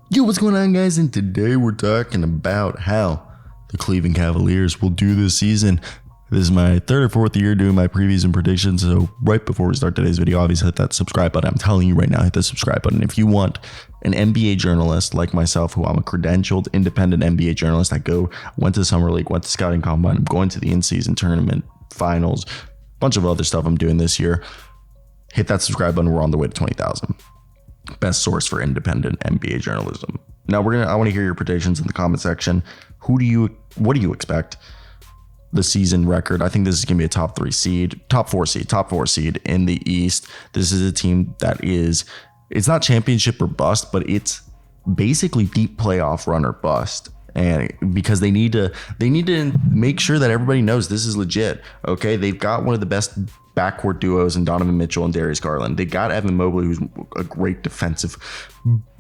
Yo, what's going on, guys? And today we're talking about how the Cleveland Cavaliers will do this season. This is my third or fourth year doing my previews and predictions. So right before we start today's video, obviously hit that subscribe button. I'm telling you right now, hit the subscribe button. If you want an NBA journalist like myself, who I'm a credentialed independent NBA journalist, went to Summer League, went to Scouting Combine, I'm going to the in-season tournament, finals, bunch of other stuff I'm doing this year. Hit that subscribe button. We're on the way to 20,000. Best source for independent NBA journalism. Now I want to hear your predictions in the comment section. What do you expect the season record? I think this is going to be a top four seed in the East. This is a team that it's not championship or bust, but it's basically deep playoff run or bust. And because they need to make sure that everybody knows this is legit. Okay, they've got one of the best backcourt duos in Donovan Mitchell and Darius Garland. They got Evan Mobley, who's a great defensive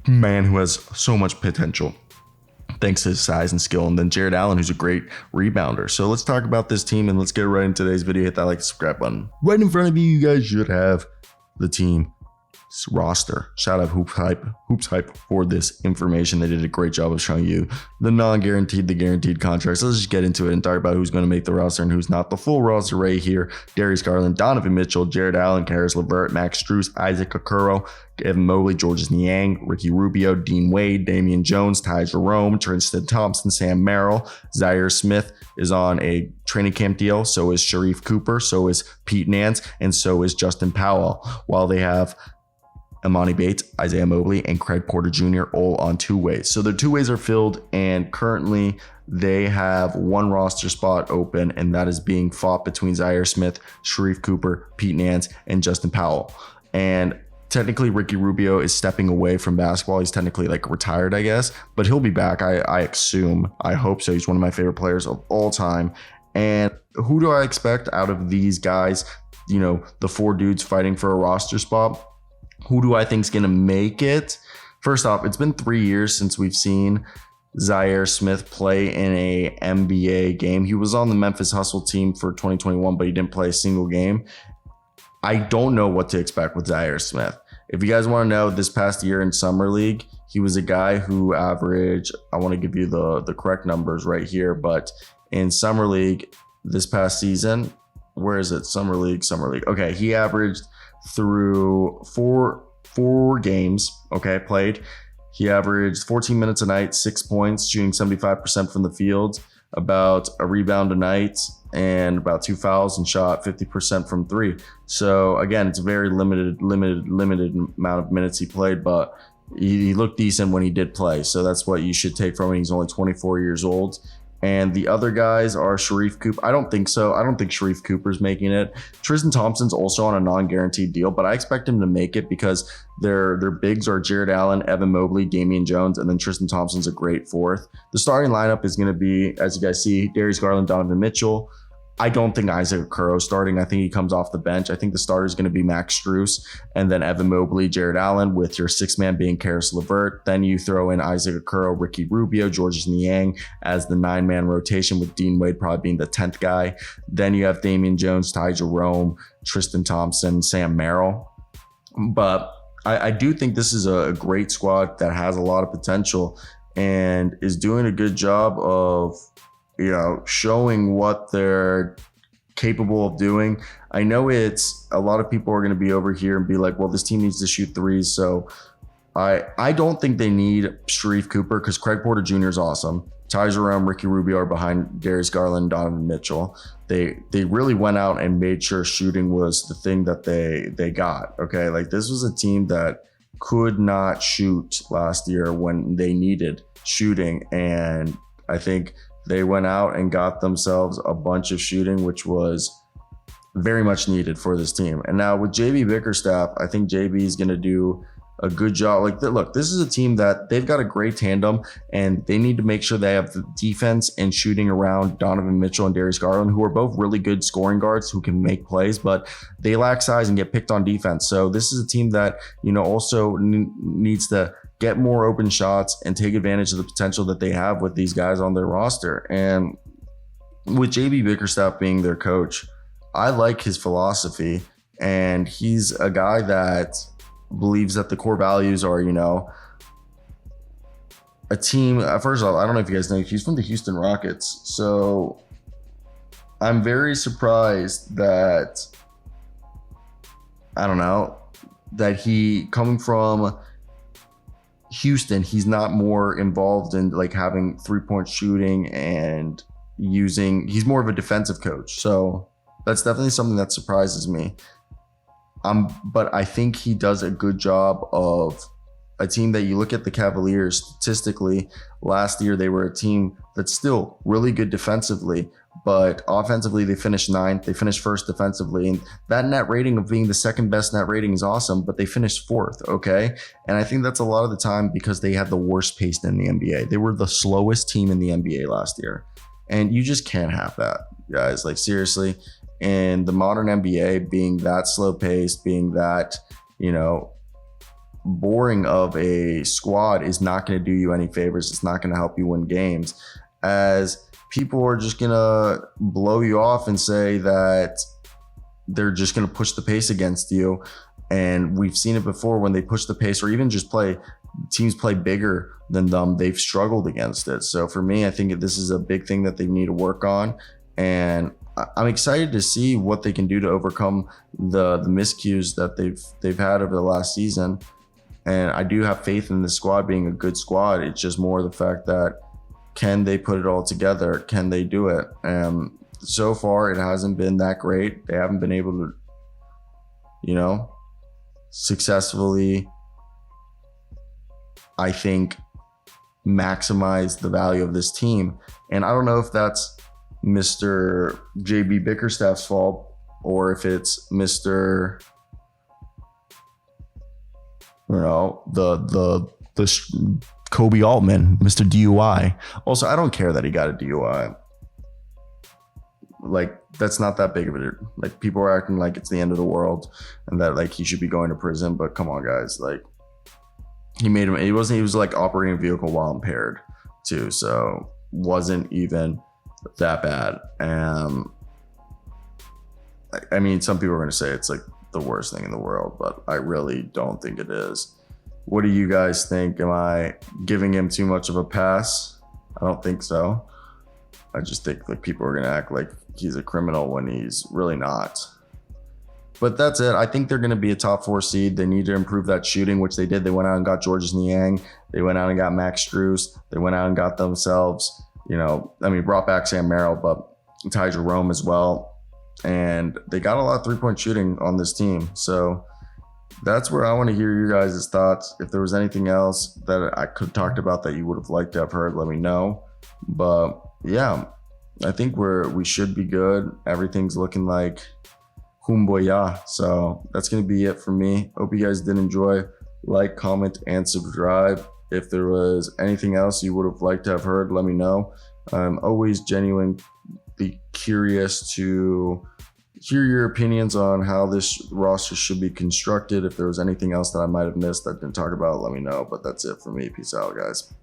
man who has so much potential thanks to his size and skill. And then Jared Allen, who's a great rebounder. So let's talk about this team and let's get right into today's video. Hit that like, subscribe button. Right in front of you, you guys should have the team roster. Shout out Hoops Hype for this information. They did a great job of showing you the non-guaranteed, the guaranteed contracts. Let's just get into it and talk about who's going to make the roster and who's not. The full roster right here: Darius Garland, Donovan Mitchell, Jared Allen, Caris LeVert, Max Strus, Isaac Okoro, Evan Mobley, Georges Niang, Ricky Rubio, Dean Wade, Damian Jones, Ty Jerome, Tristan Thompson, Sam Merrill. Zaire Smith is on a training camp deal. So is Sharif Cooper. So is Pete Nance. And so is Justin Powell. While they have Amani Bates, Isaiah Mobley, and Craig Porter Jr. all on two ways. So their two ways are filled, and currently they have one roster spot open, and that is being fought between Zaire Smith, Sharif Cooper, Pete Nance, and Justin Powell. And technically Ricky Rubio is stepping away from basketball. He's technically like retired, I guess, but he'll be back. I assume. I hope so. He's one of my favorite players of all time. And who do I expect out of these guys? You know, the four dudes fighting for a roster spot. Who do I think is going to make it? First off, it's been 3 years since we've seen Zaire Smith play in a NBA game. He was on the Memphis Hustle team for 2021, but he didn't play a single game. I don't know what to expect with Zaire Smith. If you guys want to know, this past year in Summer League, he was a guy who averaged, I want to give you the correct numbers right here, but in Summer League this past season, where is it? Summer League. Okay, he averaged through four games, played. He averaged 14 minutes a night, 6 points, shooting 75% from the field, about a rebound a night, and about 2 fouls, and shot 50% from three. So again, it's a very limited amount of minutes he played, but he looked decent when he did play. So that's what you should take from him. He's only 24 years old. And the other guys are Sharif Cooper. I don't think so. I don't think Sharif Cooper's making it. Tristan Thompson's also on a non-guaranteed deal, but I expect him to make it because their bigs are Jared Allen, Evan Mobley, Damian Jones, and then Tristan Thompson's a great fourth. The starting lineup is going to be, as you guys see, Darius Garland, Donovan Mitchell. I don't think Isaac Okoro starting. I think he comes off the bench. I think the starter is going to be Max Strus, and then Evan Mobley, Jared Allen, with your sixth man being Caris LeVert. Then you throw in Isaac Okoro, Ricky Rubio, Georges Niang as the 9-man rotation, with Dean Wade probably being the 10th guy. Then you have Damian Jones, Ty Jerome, Tristan Thompson, Sam Merrill. But I do think this is a great squad that has a lot of potential and is doing a good job of showing what they're capable of doing. I know it's a lot of people are going to be over here and be like, well, this team needs to shoot threes. So I don't think they need Sharif Cooper because Craig Porter Jr. is awesome. Ty Jerome, Ricky Rubio are behind Darius Garland, Donovan Mitchell. They really went out and made sure shooting was the thing that they got. Okay, like this was a team that could not shoot last year when they needed shooting, and I think they went out and got themselves a bunch of shooting, which was very much needed for this team. And now with JB Bickerstaff, I think JB is going to do a good job. Like, look, this is a team that they've got a great tandem, and they need to make sure they have the defense and shooting around Donovan Mitchell and Darius Garland, who are both really good scoring guards who can make plays, but they lack size and get picked on defense. So this is a team that, also needs to get more open shots and take advantage of the potential that they have with these guys on their roster. And with JB Bickerstaff being their coach, I like his philosophy, and he's a guy that believes that the core values are, a team. First off, I don't know if you guys know, he's from the Houston Rockets. So I'm very surprised that, I don't know, that he, coming from Houston, he's not more involved in like having 3-point shooting and he's more of a defensive coach. So that's definitely something that surprises me. But I think he does a good job of a team that you look at the Cavaliers statistically. Last year, they were a team that's still really good defensively, but offensively, they finished 9th. They finished 1st defensively. And that net rating of being the 2nd best net rating is awesome, but they finished 4th, okay? And I think that's a lot of the time because they had the worst pace in the NBA. They were the slowest team in the NBA last year. And you just can't have that, guys. Like, seriously. In the modern NBA, being that slow paced, being that, boring of a squad is not going to do you any favors. It's not going to help you win games, as people are just going to blow you off and say that they're just going to push the pace against you. And we've seen it before when they push the pace or even just teams play bigger than them, they've struggled against it. So for me, I think this is a big thing that they need to work on. And I'm excited to see what they can do to overcome the miscues that they've had over the last season. And I do have faith in the squad being a good squad. It's just more the fact that, can they put it all together? Can they do it? So far, it hasn't been that great. They haven't been able to, successfully, I think, maximize the value of this team. And I don't know if that's Mr. JB Bickerstaff's fault or if it's Mr. the Kobe Altman, Mr. DUI. Also, I don't care that he got a DUI. Like, that's not that big of a, like, people are acting like it's the end of the world and that like he should be going to prison. But come on, guys, like, he was like operating a vehicle while impaired too, so wasn't even that bad. I mean, some people are going to say it's like the worst thing in the world, but I really don't think it is. What do you guys think? Am I giving him too much of a pass? I don't think so. I just think like people are going to act like he's a criminal when he's really not. But that's it. I think they're going to be a top 4 seed. They need to improve that shooting, which they did. They went out and got Georges Niang. They went out and got Max Strus. They went out and got themselves, brought back Sam Merrill, but Ty Jerome as well. And they got a lot of 3-point shooting on this team. So that's where I want to hear your guys' thoughts. If there was anything else that I could have talked about that you would have liked to have heard, let me know. But yeah, I think we should be good. Everything's looking like Humboya. So that's going to be it for me. Hope you guys did enjoy. Like, comment, and subscribe. If there was anything else you would have liked to have heard, let me know. I'm always genuinely curious to hear your opinions on how this roster should be constructed. If there was anything else that I might have missed that I didn't talk about, let me know. But that's it for me. Peace out, guys.